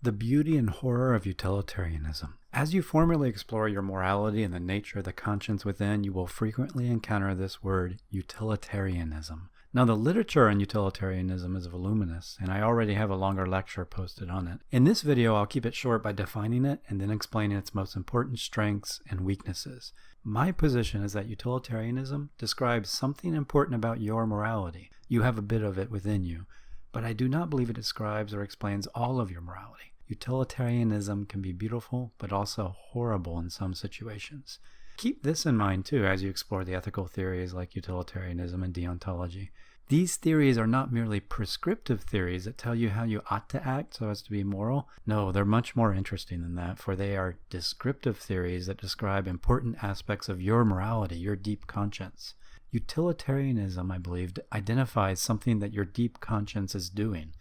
The beauty and horror of utilitarianism. As you formally explore your morality and the nature of the conscience within, you will frequently encounter this word, utilitarianism. Now, the literature on utilitarianism is voluminous, and I already have a longer lecture posted on it. In this video, I'll keep it short by defining it and then explaining its most important strengths and weaknesses. My position is that utilitarianism describes something important about your morality. You have a bit of it within you, but I do not believe it describes or explains all of your morality. Utilitarianism can be beautiful, but also horrible in some situations. Keep this in mind too as you explore the ethical theories like utilitarianism and deontology. These theories are not merely prescriptive theories that tell you how you ought to act so as to be moral. No, they're much more interesting than that, for they are descriptive theories that describe important aspects of your morality, your deep conscience. Utilitarianism, I believe, identifies something that your deep conscience is doing,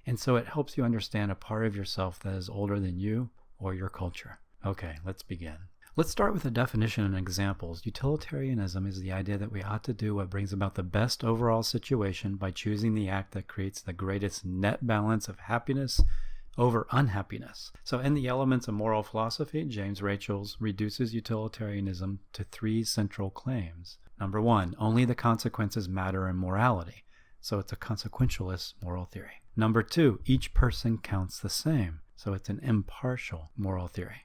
and so it helps you understand a part of yourself that is older than you or your culture. Okay, let's begin. Let's start with a definition and examples. Utilitarianism is the idea that we ought to do what brings about the best overall situation by choosing the act that creates the greatest net balance of happiness over unhappiness. So in the Elements of Moral Philosophy, James Rachels reduces utilitarianism to three central claims. Number one, only the consequences matter in morality. So it's a consequentialist moral theory. Number two, each person counts the same. So it's an impartial moral theory.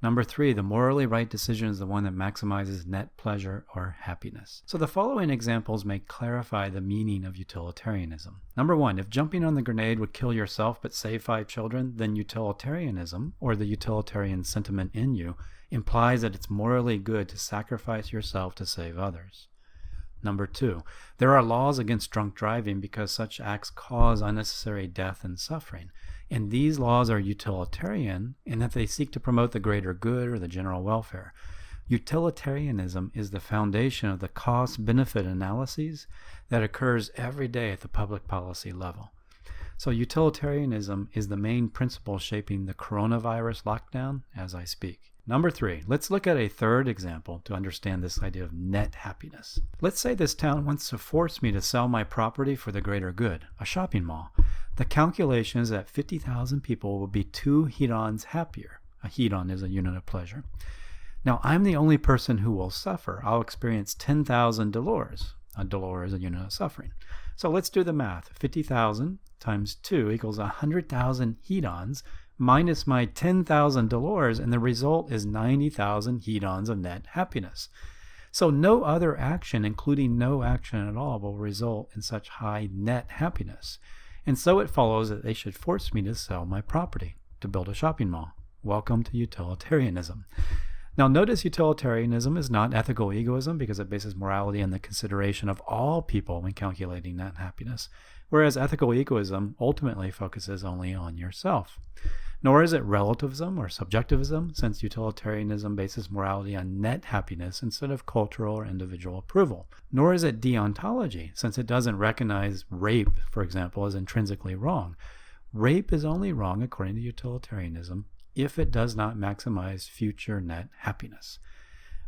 Number three, the morally right decision is the one that maximizes net pleasure or happiness. So the following examples may clarify the meaning of utilitarianism. Number one, if jumping on the grenade would kill yourself but save 5 children, then utilitarianism, or the utilitarian sentiment in you, implies that it's morally good to sacrifice yourself to save others. Number two, there are laws against drunk driving because such acts cause unnecessary death and suffering. And these laws are utilitarian in that they seek to promote the greater good or the general welfare. Utilitarianism is the foundation of the cost-benefit analyses that occurs every day at the public policy level. So utilitarianism is the main principle shaping the coronavirus lockdown as I speak. Number three, let's look at a third example to understand this idea of net happiness. Let's say this town wants to force me to sell my property for the greater good, a shopping mall. The calculation is that 50,000 people will be 2 hedons happier. A hedon is a unit of pleasure. Now, I'm the only person who will suffer. I'll experience 10,000 dolors. A dolor is a unit of suffering. So let's do the math. 50,000 times 2 equals 100,000 hedons minus my 10,000 dolors, and the result is 90,000 hedons of net happiness. So no other action, including no action at all, will result in such high net happiness. And so it follows that they should force me to sell my property to build a shopping mall. Welcome to utilitarianism. Now notice utilitarianism is not ethical egoism because it bases morality on the consideration of all people when calculating net happiness, whereas ethical egoism ultimately focuses only on yourself. Nor is it relativism or subjectivism, since utilitarianism bases morality on net happiness instead of cultural or individual approval. Nor is it deontology, since it doesn't recognize rape, for example, as intrinsically wrong. Rape is only wrong, according to utilitarianism, if it does not maximize future net happiness.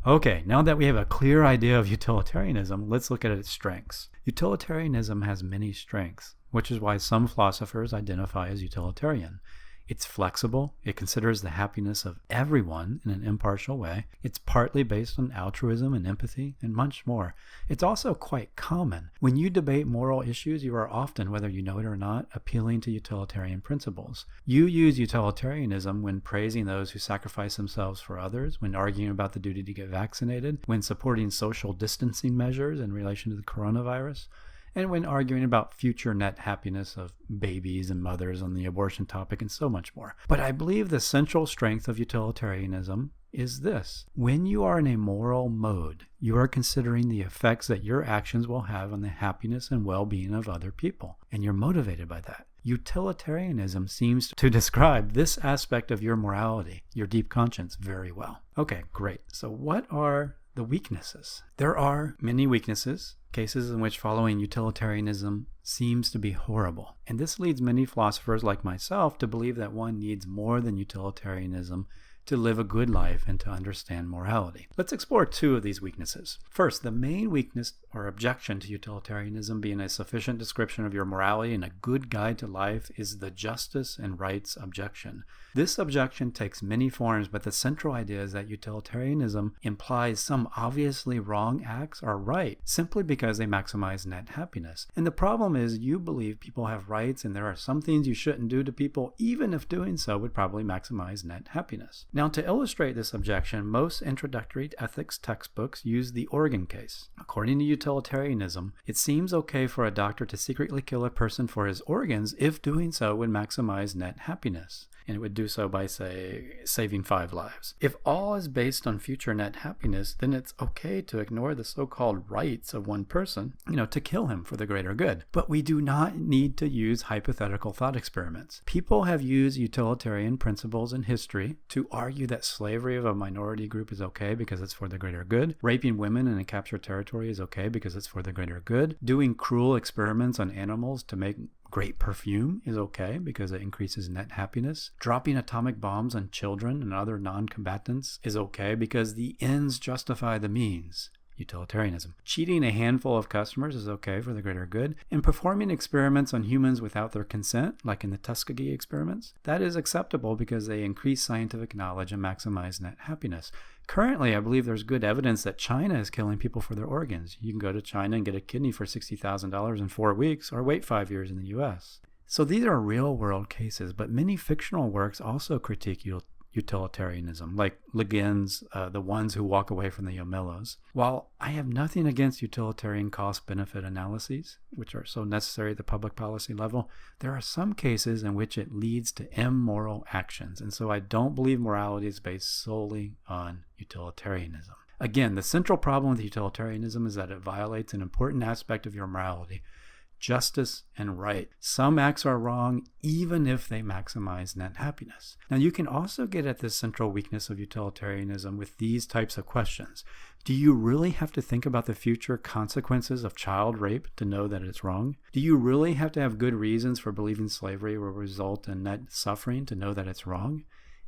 Okay, now that we have a clear idea of utilitarianism, let's look at its strengths. Utilitarianism has many strengths, which is why some philosophers identify as utilitarian. It's flexible, it considers the happiness of everyone in an impartial way, it's partly based on altruism and empathy, and much more. It's also quite common. When you debate moral issues, you are often, whether you know it or not, appealing to utilitarian principles. You use utilitarianism when praising those who sacrifice themselves for others, when arguing about the duty to get vaccinated, when supporting social distancing measures in relation to the coronavirus, and when arguing about future net happiness of babies and mothers on the abortion topic, and so much more. But I believe the central strength of utilitarianism is this. When you are in a moral mode, you are considering the effects that your actions will have on the happiness and well-being of other people, and you're motivated by that. Utilitarianism seems to describe this aspect of your morality, your deep conscience, very well. Okay, great. So what are the weaknesses? There are many weaknesses, cases in which following utilitarianism seems to be horrible. And this leads many philosophers like myself to believe that one needs more than utilitarianism to live a good life and to understand morality. Let's explore two of these weaknesses. First, the main weakness or objection to utilitarianism being a sufficient description of your morality and a good guide to life is the justice and rights objection. This objection takes many forms, but the central idea is that utilitarianism implies some obviously wrong acts are right simply because they maximize net happiness. And the problem is you believe people have rights and there are some things you shouldn't do to people, even if doing so would probably maximize net happiness. Now, to illustrate this objection, most introductory ethics textbooks use the organ case. According to utilitarianism, it seems okay for a doctor to secretly kill a person for his organs if doing so would maximize net happiness. And it would do so by, say, saving 5 lives. If all is based on future net happiness, then it's okay to ignore the so-called rights of one person, to kill him for the greater good. But we do not need to use hypothetical thought experiments. People have used utilitarian principles in history to argue that slavery of a minority group is okay because it's for the greater good. Raping women in a captured territory is okay because it's for the greater good. Doing cruel experiments on animals to make great perfume is okay because it increases net happiness. Dropping atomic bombs on children and other non-combatants is okay because the ends justify the means. Utilitarianism. Cheating a handful of customers is okay for the greater good, and performing experiments on humans without their consent, like in the Tuskegee experiments, that is acceptable because they increase scientific knowledge and maximize net happiness. Currently, I believe there's good evidence that China is killing people for their organs. You can go to China and get a kidney for $60,000 in 4 weeks, or wait 5 years in the US. So these are real-world cases, but many fictional works also critique utilitarianism, like Le Guin's The Ones Who Walk Away from the Yomelos. While I have nothing against utilitarian cost-benefit analyses, which are so necessary at the public policy level, there are some cases in which it leads to immoral actions, and so I don't believe morality is based solely on utilitarianism. Again, the central problem with utilitarianism is that it violates an important aspect of your morality: justice and right. Some acts are wrong even if they maximize net happiness. Now, you can also get at this central weakness of utilitarianism with these types of questions. Do you really have to think about the future consequences of child rape to know that it's wrong? Do you really have to have good reasons for believing slavery will result in net suffering to know that it's wrong?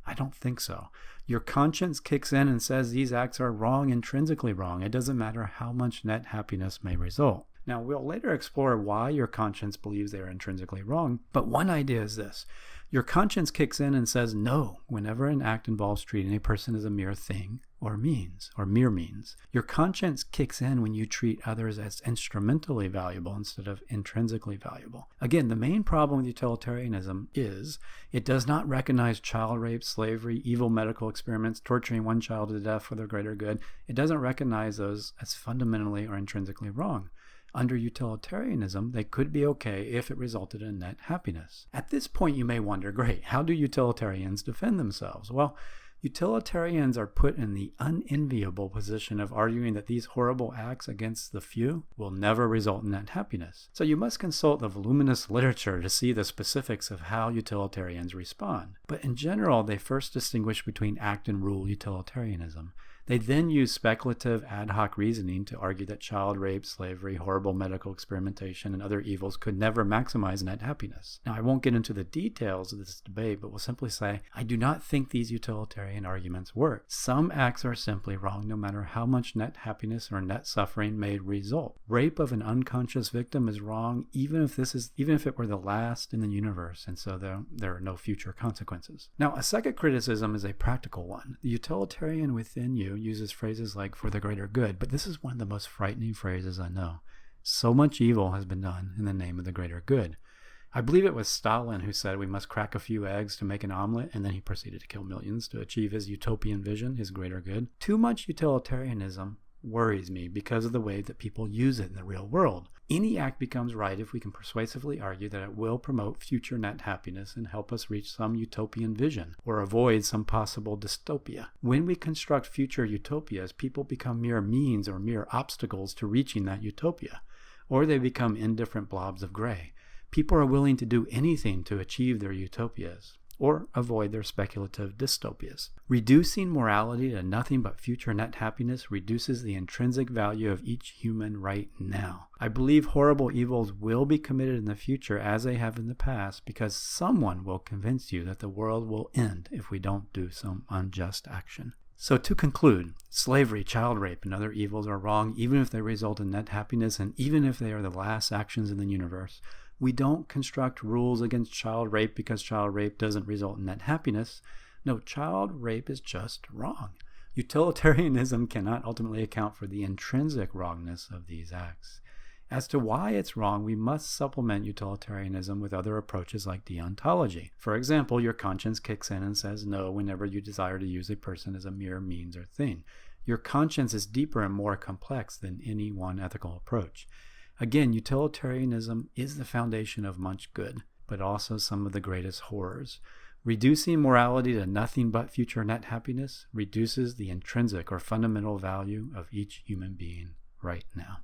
I don't think so. Your conscience kicks in and says these acts are wrong, intrinsically wrong. It doesn't matter how much net happiness may result. Now, we'll later explore why your conscience believes they are intrinsically wrong, but one idea is this. Your conscience kicks in and says no whenever an act involves treating a person as a mere thing or means, or mere means. Your conscience kicks in when you treat others as instrumentally valuable instead of intrinsically valuable. Again, the main problem with utilitarianism is it does not recognize child rape, slavery, evil medical experiments, torturing one child to death for the greater good. It doesn't recognize those as fundamentally or intrinsically wrong. Under utilitarianism, they could be okay if it resulted in net happiness. At this point, you may wonder, great, how do utilitarians defend themselves? Well, utilitarians are put in the unenviable position of arguing that these horrible acts against the few will never result in net happiness. So you must consult the voluminous literature to see the specifics of how utilitarians respond. But in general, they first distinguish between act and rule utilitarianism. They then use speculative ad hoc reasoning to argue that child rape, slavery, horrible medical experimentation, and other evils could never maximize net happiness. Now, I won't get into the details of this debate, but will simply say, I do not think these utilitarian arguments work. Some acts are simply wrong no matter how much net happiness or net suffering may result. Rape of an unconscious victim is wrong even if it were the last in the universe, and so there are no future consequences. Now, a second criticism is a practical one. The utilitarian within you uses phrases like for the greater good, but this is one of the most frightening phrases I know. So much evil has been done in the name of the greater good. I believe it was Stalin who said we must crack a few eggs to make an omelet, and then he proceeded to kill millions to achieve his utopian vision, his greater good. Too much utilitarianism worries me because of the way that people use it in the real world. Any act becomes right if we can persuasively argue that it will promote future net happiness and help us reach some utopian vision or avoid some possible dystopia. When we construct future utopias, people become mere means or mere obstacles to reaching that utopia, or they become indifferent blobs of gray. People are willing to do anything to achieve their utopias. or avoid their speculative dystopias. Reducing morality to nothing but future net happiness reduces the intrinsic value of each human right now. I believe horrible evils will be committed in the future as they have in the past because someone will convince you that the world will end if we don't do some unjust action. So to conclude, slavery, child rape, and other evils are wrong even if they result in net happiness and even if they are the last actions in the universe. We don't construct rules against child rape because child rape doesn't result in net happiness. No, child rape is just wrong. Utilitarianism cannot ultimately account for the intrinsic wrongness of these acts. As to why it's wrong, we must supplement utilitarianism with other approaches like deontology. For example, your conscience kicks in and says no whenever you desire to use a person as a mere means or thing. Your conscience is deeper and more complex than any one ethical approach. Again, utilitarianism is the foundation of much good, but also some of the greatest horrors. Reducing morality to nothing but future net happiness reduces the intrinsic or fundamental value of each human being right now.